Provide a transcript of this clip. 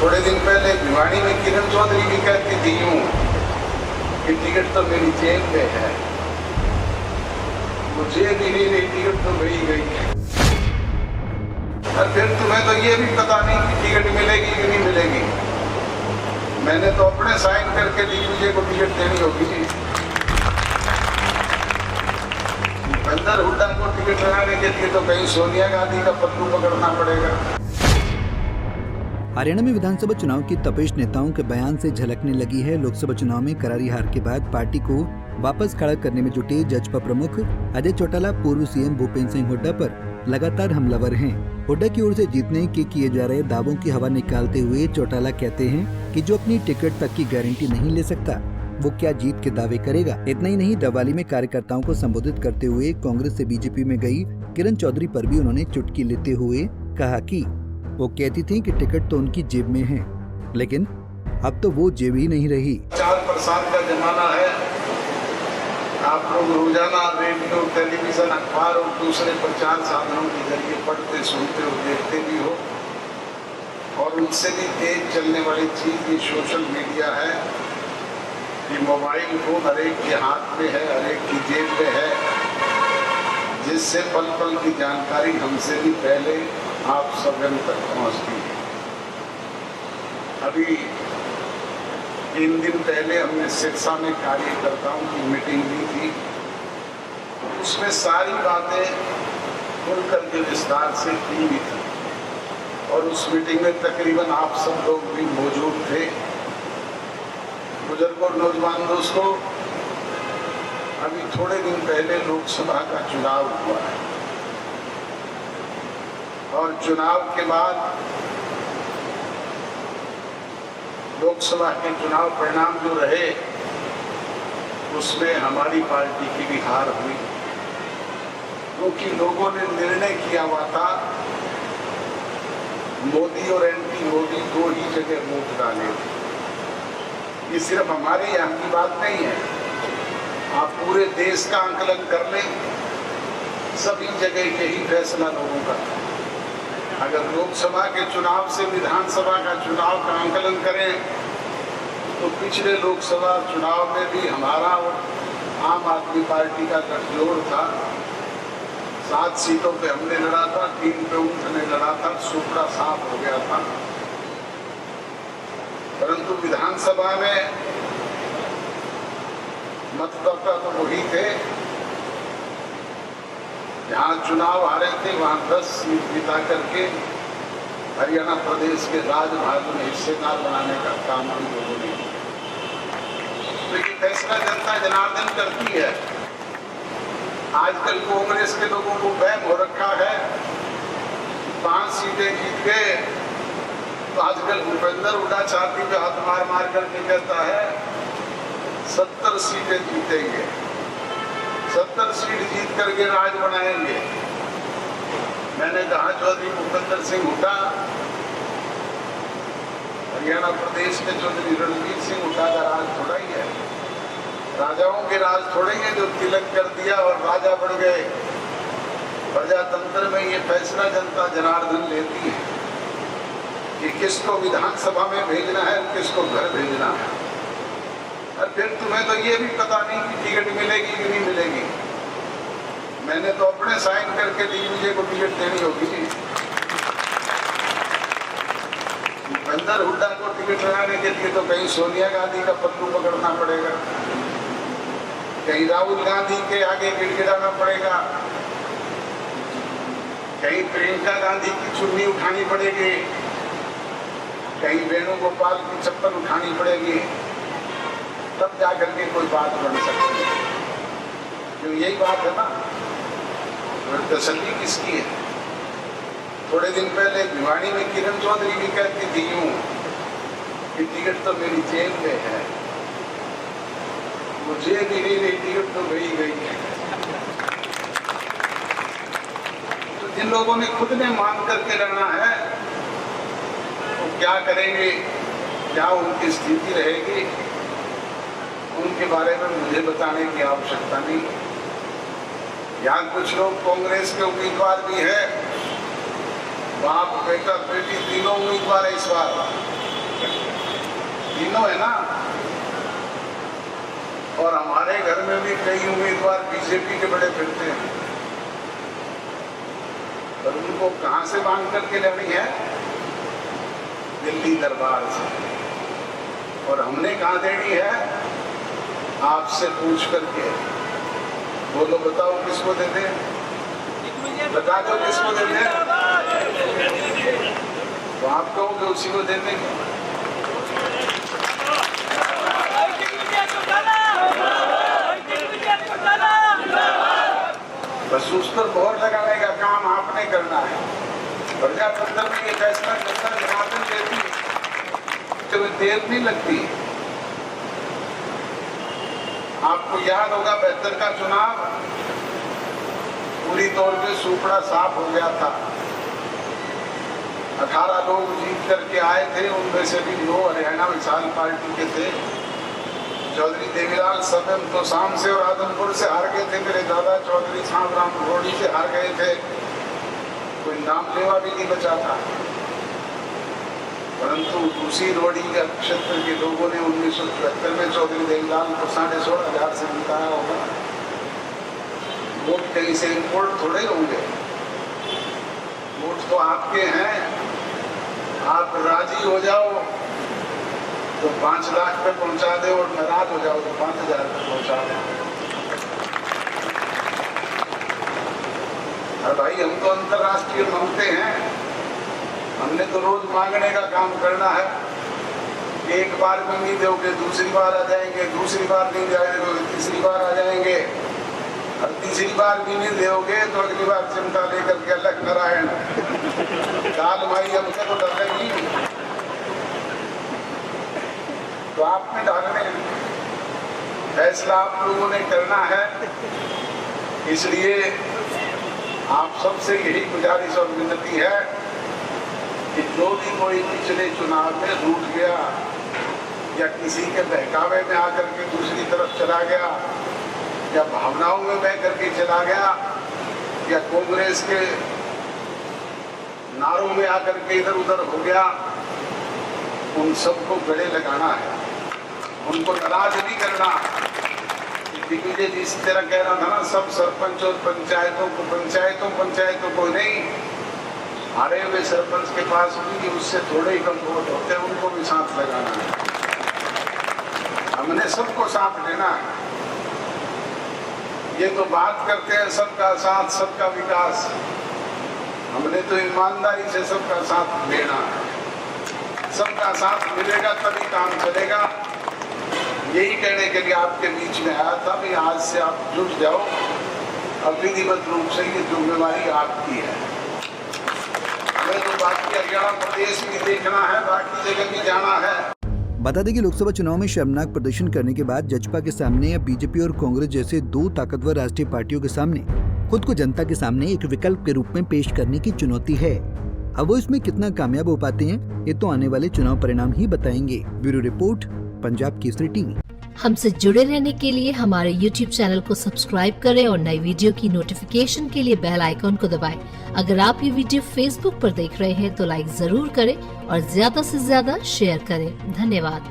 थोड़े दिन पहले भिवानी में किरण चौधरी भी कहती थी यूँ कि टिकट तो मेरी जेब में है, वो जेब ही नहीं रही, टिकट तो गई गई है। और फिर तुम्हें तो ये भी पता नहीं कि टिकट मिलेगी कि नहीं मिलेगी। मैंने तो अपने साइन करके दिग्विजय को टिकट देनी होगी। अंदर हुड्डा को टिकट लगाने के लिए तो कहीं सोनिया गांधी का पल्लू पकड़ना पड़ेगा। हरियाणा में विधानसभा चुनाव की तपेश नेताओं के बयान से झलकने लगी है। लोकसभा चुनाव में करारी हार के बाद पार्टी को वापस खड़ा करने में जुटे जजपा प्रमुख अजय चौटाला पूर्व सीएम भूपेंद्र सिंह हुड्डा पर लगातार हमलावर हैं। हुड्डा की ओर से जीतने के किए जा रहे दावों की हवा निकालते हुए चौटाला कहते हैं कि जो अपनी टिकट तक की गारंटी नहीं ले सकता वो क्या जीत के दावे करेगा। इतना ही नहीं, दवाली में कार्यकर्ताओं को संबोधित करते हुए कांग्रेस से बीजेपी में गई किरण चौधरी पर भी उन्होंने चुटकी लेते हुए कहा कि वो कहती थी कि टिकट तो उनकी जेब में है, लेकिन अब तो वो जेब ही नहीं रही। 4% का जमाना है। आप लोग रोजाना रेडियो, टेलीविजन, अखबार और दूसरे प्रचार साधनों के जरिए पढ़ते, सुनते हो, देखते भी हो। और उनसे भी तेज चलने वाली चीज ये सोशल मीडिया है। ये मोबाइल फोन हर एक के हाथ में है, हर एक की जेब में है, जिससे पल पल की जानकारी हमसे भी पहले आप सब तक पहुंचती है। अभी 3 दिन पहले हमने सिरसा में कार्यकर्ताओं की मीटिंग ली थी। उसमें सारी बातें खुल करके विस्तार से की भी थी और उस मीटिंग में तकरीबन आप सब लोग भी मौजूद थे। बुजुर्गों और नौजवान दोस्तों, अभी थोड़े दिन पहले लोकसभा का चुनाव हुआ है और चुनाव के बाद लोकसभा के चुनाव परिणाम जो रहे उसमें हमारी पार्टी की भी हार हुई, क्योंकि लोगों ने निर्णय किया हुआ था मोदी और एंटी मोदी 2 ही जगह वोट डाले। ये सिर्फ हमारे यहाँ की बात नहीं है, आप पूरे देश का आंकलन कर लें, सभी जगह यही फैसला लोगों का। अगर लोकसभा के चुनाव से विधानसभा का चुनाव का आंकलन करें तो पिछले लोकसभा चुनाव में भी हमारा और आम आदमी पार्टी का गठजोड़ था। 7 सीटों पे हमने लड़ा था, 3 पे उन्होंने लड़ा था, सुपड़ा साफ हो गया था। परंतु विधानसभा में मतदाता तो वही थे, जहाँ चुनाव हारे थे वहाँ 10 सीट जिता करके हरियाणा प्रदेश के राजभाग में हिस्सेदार बनाने का काम हम लोगों ने किया। तो ये फैसला जनता जनार्दन करती है। आजकल कांग्रेस के लोगों को वहम हो रखा है, 5 सीटें जीत गए तो आजकल भूपेंद्र हुड्डा छाती पे हाथ मार मार करके कहता है 70 सीटें जीतेंगे, 70 सीट जीत करके राज बनाएंगे। मैंने कहा चौधरी भूपेंद्र सिंह हुड्डा, हरियाणा प्रदेश के चौधरी रणजीत सिंह हुड्डा का राज थोड़ा ही है, राजाओं के राज थोड़े ही है जो तिलक कर दिया और राजा बन गए। प्रजातंत्र में ये फैसला जनता जनार्दन लेती है कि किसको विधानसभा में भेजना है, किसको घर भेजना है। और फिर तुम्हें तो ये भी पता नहीं कि टिकट मिलेगी कि नहीं मिलेगी। मैंने तो अपने साइन करके दिग्विजय को टिकट देनी होगी। अंदर हुड्डा को टिकट लगाने के लिए तो कहीं सोनिया गांधी का पल्लू पकड़ना पड़ेगा, कहीं राहुल गांधी के आगे गिड़गिड़ाना पड़ेगा, कहीं प्रियंका गांधी की चुन्नी उठानी पड़ेगी, कहीं वेणुगोपाल की चप्पल उठानी पड़ेगी, तब जाकर के कोई बात बन सकती है। क्यों यही बात है ना, तसल्ली किसकी है। थोड़े दिन पहले भिवानी में किरण चौधरी भी कहती थी यूँ कि टिकट तो मेरी जेब में है, वो जेब ही नहीं रही, टिकट तो गई गई है। तो जिन लोगों ने खुद ने मान करके रहना है वो क्या करेंगे, क्या उनकी स्थिति रहेगी, उनके बारे में मुझे बताने की आवश्यकता नहीं। यहाँ कुछ लोग कांग्रेस के उम्मीदवार भी हैं, बाप बेटा बेटी तीनों उम्मीदवार है इस बार। तीनों है ना। और हमारे घर में भी कई उम्मीदवार बीजेपी के बड़े फिरते हैं, पर उनको कहां से मांग करके लेनी है? दिल्ली दरबार से। और हमने कहां देनी है? आपसे पूछ करके। बोलो बताओ किसको देते? बता दो किसको देते? तो आप कहोगे उसी को देते हैं। बस उस पर मोहर लगाने का काम आपने करना है। प्रजातंत्र में ये फैसला जनता जनार्दन देती है, तो देर नहीं लगती। आपको याद होगा 72 का चुनाव पूरी तौर पे सुपड़ा साफ हो गया था। 18 लोग जीत करके आए थे, उनमें से भी 2 हरियाणा विशाल पार्टी के थे। चौधरी देवीलाल सदन तो शाम से और आदमपुर से हार गए थे। मेरे दादा चौधरी साहब राम रोडी से हार गए थे। कोई नाम लेवा भी नहीं बचा था। परंतु उसी रोडी के क्षेत्र के लोगों ने 1974 में चौधरी देवीलाल को 16,500 से जिताया होगा। वोट कहीं से इम्पोर्ट थोड़े होंगे, वोट तो आपके हैं। आप राजी हो जाओ तो 5 लाख पे पहुंचा दे, और नाराज हो जाओ तो 5,000 पे पहुंचा दे। और भाई हम तो अंतर्राष्ट्रीय मांगते हैं, हमने तो रोज मांगने का काम करना है। एक बार में नहीं दोगे, दूसरी बार आ जाएंगे, दूसरी बार नहीं जाएंगे, तीसरी बार आ जाएंगे, और तीसरी बार भी नहीं दोगे तो अगली बार चिमटा लेकर के अलग नारायण काल भाई हमसे तो डरेगी। तो आपने डालने फैसला आप लोगों ने करना है। इसलिए आप सबसे यही गुजारिश और विनती है कि जो भी कोई पिछले चुनाव में रूठ गया या किसी के बहकावे में आकर के दूसरी तरफ चला गया या भावनाओं में बह करके चला गया या कांग्रेस के नारों में आकर के इधर उधर हो गया, उन सबको गले लगाना है, उनको नाराज नहीं करना। दिग्विजय जिस तरह कह रहा था ना, सब सरपंच और पंचायतों को नहीं, हारे हुए सरपंच के पास भी उससे थोड़े ही कम वोट होते हैं, उनको भी साथ लगाना है। हमने सबको साथ लेना है। ये तो बात करते हैं सबका साथ सबका विकास, हमने तो ईमानदारी से सबका साथ लेना है। सबका साथ मिलेगा तभी काम चलेगा। यही कहने के लिए आपके बीच में आया था कि आज से आप जुट जाओ, विधिवत रूप से ये जिम्मेवारी आपकी है। हमें तो बाकी हरियाणा प्रदेश भी देखना है, बाकी जगह भी जाना है। बता दें कि लोकसभा चुनाव में शर्मनाक प्रदर्शन करने के बाद जजपा के सामने अब बीजेपी और कांग्रेस जैसे 2 ताकतवर राष्ट्रीय पार्टियों के सामने खुद को जनता के सामने एक विकल्प के रूप में पेश करने की चुनौती है। अब वो इसमें कितना कामयाब हो पाते हैं, ये तो आने वाले चुनाव परिणाम ही बताएंगे। Bureau report, Punjab Kesari TV. हमसे जुड़े रहने के लिए हमारे YouTube चैनल को सब्सक्राइब करें और नई वीडियो की नोटिफिकेशन के लिए बेल आइकॉन को दबाएं। अगर आप ये वीडियो Facebook पर देख रहे हैं तो लाइक जरूर करें और ज्यादा से ज्यादा शेयर करें। धन्यवाद।